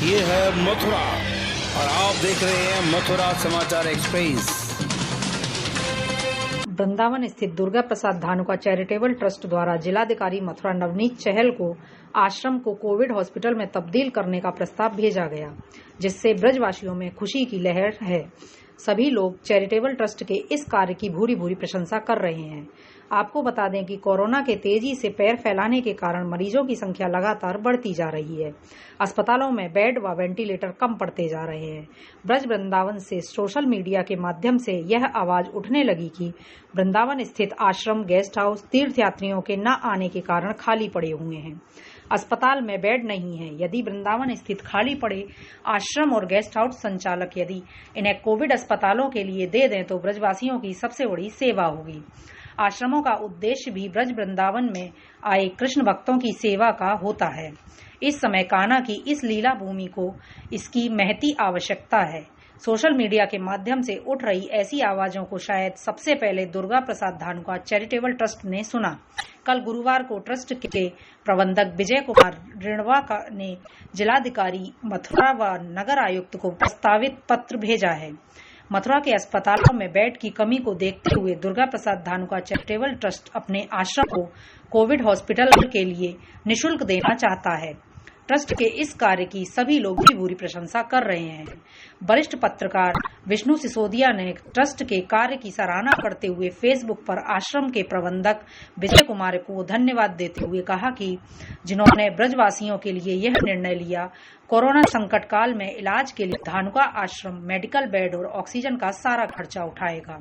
ये है मथुरा और आप देख रहे हैं मथुरा समाचार एक्सप्रेस। वृंदावन स्थित दुर्गा प्रसाद धानुका चैरिटेबल ट्रस्ट द्वारा जिलाधिकारी मथुरा नवनीत चहल को आश्रम को कोविड हॉस्पिटल में तब्दील करने का प्रस्ताव भेजा गया, जिससे ब्रजवासियों में खुशी की लहर है। सभी लोग चैरिटेबल ट्रस्ट के इस कार्य की भूरी भूरी प्रशंसा कर रहे हैं। आपको बता दें कि कोरोना के तेजी से पैर फैलाने के कारण मरीजों की संख्या लगातार बढ़ती जा रही है। अस्पतालों में बेड व वेंटिलेटर कम पड़ते जा रहे हैं। ब्रज वृंदावन से सोशल मीडिया के माध्यम से यह आवाज उठने लगी कि वृंदावन स्थित आश्रम, गेस्ट हाउस तीर्थयात्रियों के न आने के कारण खाली पड़े हुए हैं। अस्पताल में बेड नहीं है। यदि वृंदावन स्थित खाली पड़े आश्रम और गेस्ट हाउस संचालक यदि इन्हें कोविड अस्पतालों के लिए दे दें तो ब्रजवासियों की सबसे बड़ी सेवा होगी। आश्रमों का उद्देश्य भी ब्रज वृंदावन में आए कृष्ण भक्तों की सेवा का होता है। इस समय कान्हा की इस लीला भूमि को इसकी महती आवश्यकता है। सोशल मीडिया के माध्यम से उठ रही ऐसी आवाजों को शायद सबसे पहले दुर्गा प्रसाद धानुका चैरिटेबल ट्रस्ट ने सुना। कल गुरुवार को ट्रस्ट के प्रबंधक विजय कुमार रिणवा ने जिलाधिकारी मथुरा व नगर आयुक्त को प्रस्तावित पत्र भेजा है। मथुरा के अस्पतालों में बेड की कमी को देखते हुए दुर्गा प्रसाद धानुका चैरिटेबल ट्रस्ट अपने आश्रम को कोविड हॉस्पिटल के लिए निःशुल्क देना चाहता है। ट्रस्ट के इस कार्य की सभी लोग भी पूरी प्रशंसा कर रहे हैं। वरिष्ठ पत्रकार विष्णु सिसोदिया ने ट्रस्ट के कार्य की सराहना करते हुए फेसबुक पर आश्रम के प्रबंधक विजय कुमार को धन्यवाद देते हुए कहा कि जिन्होंने ब्रजवासियों के लिए यह निर्णय लिया, कोरोना संकट काल में इलाज के लिए धानुका आश्रम मेडिकल बेड और ऑक्सीजन का सारा खर्चा उठाएगा।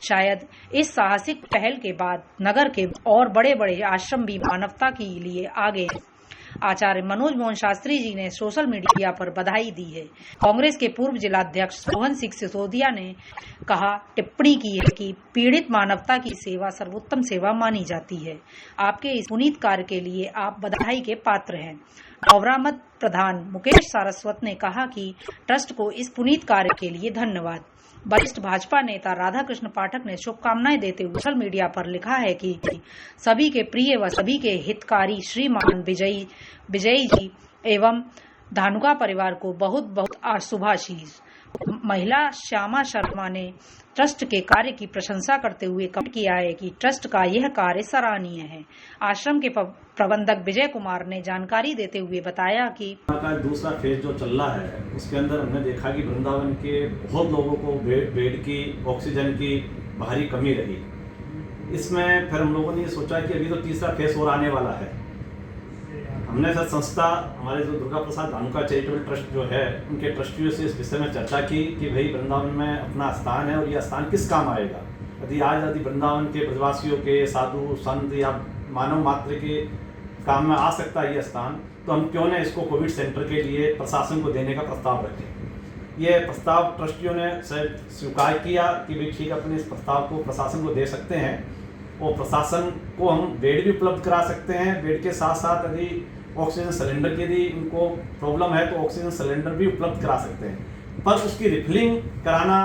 शायद इस साहसिक पहल के बाद नगर के और बड़े बड़े आश्रम भी मानवता के लिए आगे हैं। आचार्य मनोज मोहन शास्त्री जी ने सोशल मीडिया पर बधाई दी है। कांग्रेस के पूर्व जिलाध्यक्ष सोहन सिंह सिसोदिया ने टिप्पणी की है कि पीड़ित मानवता की सेवा सर्वोत्तम सेवा मानी जाती है। आपके इस पुनीत कार्य के लिए आप बधाई के पात्र हैं। नवरामद प्रधान मुकेश सारस्वत ने कहा कि ट्रस्ट को इस पुनीत कार्य के लिए धन्यवाद। वरिष्ठ भाजपा नेता राधा कृष्ण पाठक ने शुभकामनाएं देते हुए सोशल मीडिया पर लिखा है कि सभी के प्रिय व सभी के हितकारी श्रीमान विजयी जी एवं धानुका परिवार को बहुत बहुत शुभाशीष। महिला श्यामा शर्मा ने ट्रस्ट के कार्य की प्रशंसा करते हुए कमेंट किया है कि ट्रस्ट का यह कार्य सराहनीय है। आश्रम के प्रबंधक विजय कुमार ने जानकारी देते हुए बताया कि दूसरा फेज जो चल रहा है उसके अंदर हमने देखा कि वृंदावन के बहुत लोगों को बेड की, ऑक्सीजन की भारी कमी रही। इसमें फिर हम लोगों ने ये सोचा कि अभी तो तीसरा फेज और आने वाला है। हमने सर संस्था हमारे जो दुर्गा प्रसाद धानुका चैरिटेबल ट्रस्ट जो है उनके ट्रस्टियों से इस विषय में चर्चा की कि भाई वृंदावन में अपना स्थान है और यह स्थान किस काम आएगा। यदि वृंदावन के ब्रजवासियों के, साधु संत या मानव मात्र के काम में आ सकता है यह स्थान, तो हम क्यों न इसको कोविड सेंटर के लिए प्रशासन को देने का प्रस्ताव रखें। यह प्रस्ताव ट्रस्टियों ने स्वीकार किया कि भाई ठीक अपने इस प्रस्ताव को प्रशासन को दे सकते हैं और प्रशासन को हम बेड भी उपलब्ध करा सकते हैं। बेड के साथ साथ यदि ऑक्सीजन सिलेंडर की यदि उनको प्रॉब्लम है तो ऑक्सीजन सिलेंडर भी उपलब्ध करा सकते हैं, पर उसकी रिफिलिंग कराना,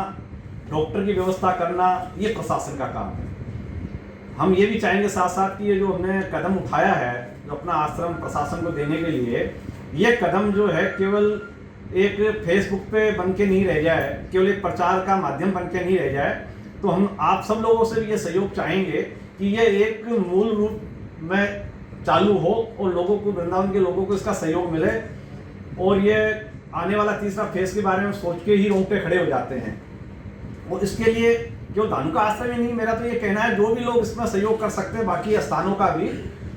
डॉक्टर की व्यवस्था करना, ये प्रशासन का काम है। हम ये भी चाहेंगे साथ साथ कि ये जो हमने कदम उठाया है जो अपना आश्रम प्रशासन को देने के लिए, ये कदम जो है केवल एक फेसबुक पे बन के नहीं रह जाए, केवल एक प्रचार का माध्यम बन के नहीं रह जाए। तो हम आप सब लोगों से भी ये सहयोग चाहेंगे कि ये एक मूल रूप में चालू हो और लोगों को, वृंदावन के लोगों को इसका सहयोग मिले। और ये आने वाला तीसरा फेज के बारे में सोच के ही रोंगटे खड़े हो जाते हैं। और इसके लिए जो धानुका आश्रम ही नहीं, मेरा तो ये कहना है जो भी लोग इसमें सहयोग कर सकते हैं, बाकी स्थानों का भी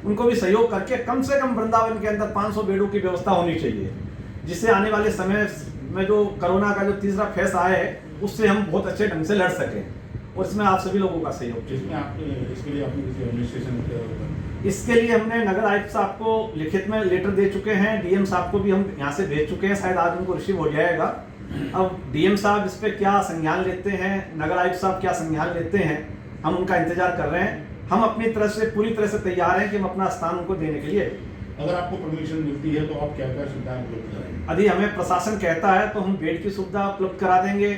उनको भी सहयोग करके कम से कम वृंदावन के अंदर 500 बेडों की व्यवस्था होनी चाहिए, जिससे आने वाले समय में जो कोरोना का जो तीसरा फेज आए उससे हम बहुत अच्छे ढंग से लड़ सकें। और इसमें आप सभी लोगों का सहयोग चाहिए। इसके लिए हमने नगर आयुक्त साहब को लिखित में लेटर दे चुके हैं। डीएम साहब को भी हम यहाँ से भेज चुके हैं, शायद आज उनको रिसीव हो जाएगा। अब डीएम साहब इस पे क्या संज्ञान लेते हैं, नगर आयुक्त साहब क्या संज्ञान लेते हैं, हम उनका इंतजार कर रहे हैं। हम अपनी तरफ से पूरी तरह से तैयार हैं कि हम अपना स्थान उनको देने के लिए। अगर आपको परमिशन मिलती है तो आप क्या क्या सुविधाएं उपलब्ध कराएंगे? यदि हमें प्रशासन कहता है तो हम बेड की सुविधा उपलब्ध करा देंगे,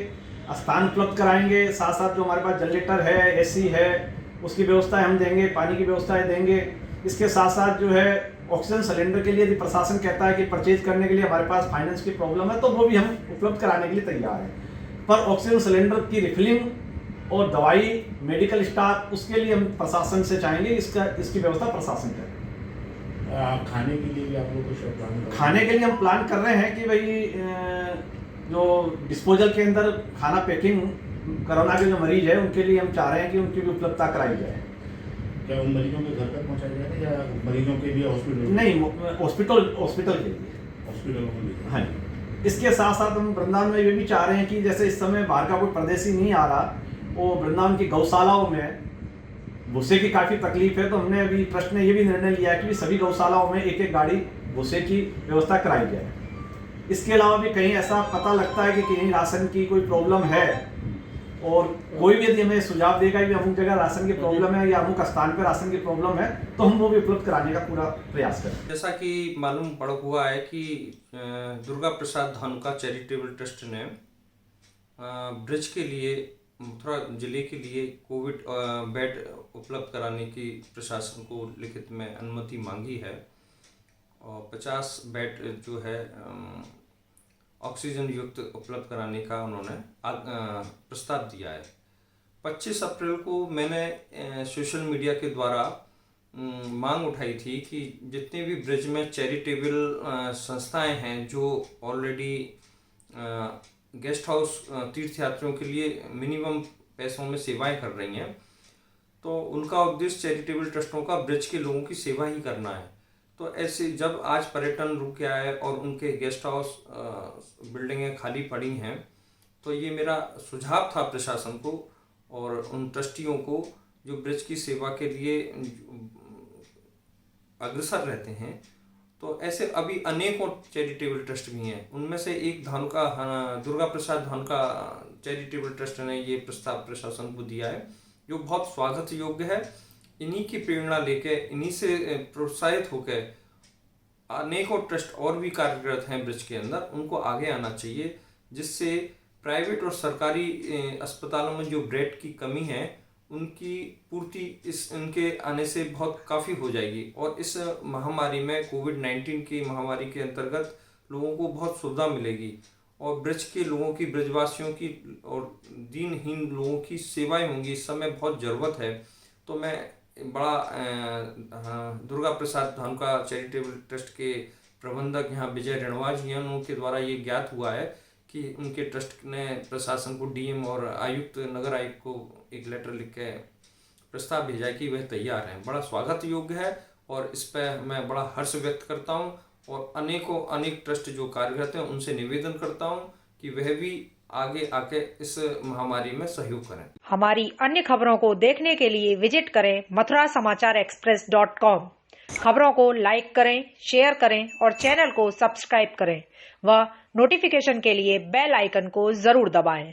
स्थान उपलब्ध कराएंगे, साथ साथ जो हमारे पास जनरेटर है, एसी है, उसकी व्यवस्थाएं हम देंगे, पानी की व्यवस्थाएं देंगे। इसके साथ साथ जो है ऑक्सीजन सिलेंडर के लिए यदि प्रशासन कहता है कि परचेज करने के लिए हमारे पास फाइनेंस की प्रॉब्लम है तो वो भी हम उपलब्ध कराने के लिए तैयार हैं। पर ऑक्सीजन सिलेंडर की रिफिलिंग और दवाई, मेडिकल स्टाफ, उसके लिए हम प्रशासन से चाहेंगे इसकी व्यवस्था प्रशासन करे। खाने के लिए भी आप लोग कुछ प्लान कर रहे हैं? खाने के लिए हम प्लान कर रहे हैं कि भाई जो डिस्पोजल के अंदर खाना पैकिंग, कोरोना के जो मरीज है उनके लिए हम चाह रहे हैं कि उनकी भी उपलब्धता कराई जाए। क्या उन मरीजों के घर तक पहुंचाया जाएगा या मरीजों के लिए हॉस्पिटल? नहीं, हॉस्पिटल के लिए। हॉस्पिटल में? हाँ जी। इसके साथ साथ हम वृंदावन में ये भी चाह रहे हैं कि जैसे इस समय बाहर का कोई परदेशी नहीं आ रहा, वो वृंदावन की गौशालाओं में भूसे की काफ़ी तकलीफ है, तो हमने अभी ट्रस्ट ने ये भी निर्णय लिया है कि सभी गौशालाओं में एक एक गाड़ी भूसे की व्यवस्था कराई जाए। इसके अलावा भी कहीं ऐसा पता लगता है कि कहीं राशन की कोई प्रॉब्लम है और कोई भी यदि हमें सुझाव देगा कि अमुक जगह राशन की प्रॉब्लम है या अमुक स्थान पर राशन की प्रॉब्लम है तो हम वो भी उपलब्ध कराने का पूरा प्रयास करें। जैसा कि मालूम पड़ हुआ है कि दुर्गा प्रसाद धानुका चैरिटेबल ट्रस्ट ने ब्रिज के लिए, मथुरा जिले के लिए कोविड बेड उपलब्ध कराने की प्रशासन को लिखित में अनुमति मांगी है और 50 बेड जो है ऑक्सीजन युक्त उपलब्ध कराने का उन्होंने प्रस्ताव दिया है। 25 अप्रैल को मैंने सोशल मीडिया के द्वारा मांग उठाई थी कि जितने भी ब्रिज में चैरिटेबल संस्थाएं हैं जो ऑलरेडी गेस्ट हाउस तीर्थयात्रियों के लिए मिनिमम पैसों में सेवाएं कर रही हैं, तो उनका उद्देश्य चैरिटेबल ट्रस्टों का ब्रिज के लोगों की सेवा ही करना है। तो ऐसे जब आज पर्यटन रुक गया है और उनके गेस्ट हाउस बिल्डिंगें खाली पड़ी हैं, तो ये मेरा सुझाव था प्रशासन को और उन ट्रस्टियों को जो ब्रिज की सेवा के लिए अग्रसर रहते हैं। तो ऐसे अभी अनेकों चैरिटेबल ट्रस्ट भी हैं, उनमें से एक धानुका दुर्गा प्रसाद धानुका चैरिटेबल ट्रस्ट ने ये प्रस्ताव प्रशासन को दिया है जो बहुत स्वागत योग्य है। इन्हीं की प्रेरणा लेके, इन्हीं से प्रोत्साहित होकर अनेकों ट्रस्ट और भी कार्यरत हैं ब्रिज के अंदर, उनको आगे आना चाहिए, जिससे प्राइवेट और सरकारी अस्पतालों में जो बेड की कमी है उनकी पूर्ति इनके आने से बहुत काफ़ी हो जाएगी और इस महामारी में कोविड-19 की महामारी के अंतर्गत लोगों को बहुत सुविधा मिलेगी और ब्रिज के लोगों की, ब्रिजवासियों की और दीनहीन लोगों की सेवाएं होंगी। इस समय बहुत ज़रूरत है। तो मैं बड़ा दुर्गा प्रसाद धानुका चैरिटेबल ट्रस्ट के प्रबंधक यहाँ विजय रणवाज जी हैं, उनके द्वारा ये ज्ञात हुआ है कि उनके ट्रस्ट ने प्रशासन को, डीएम और आयुक्त, नगर आयुक्त को एक लेटर लिख के प्रस्ताव भेजा है कि वह तैयार हैं। बड़ा स्वागत योग्य है और इस पर मैं बड़ा हर्ष व्यक्त करता हूँ और अनेक ट्रस्ट जो कार्यरत हैं उनसे निवेदन करता हूँ कि वह भी आगे आके इस महामारी में सहयोग करें। हमारी अन्य खबरों को देखने के लिए विजिट करें mathurasamacharecexpress.com। खबरों को लाइक करें, शेयर करें और चैनल को सब्सक्राइब करें व नोटिफिकेशन के लिए बेल आइकन को जरूर दबाएं।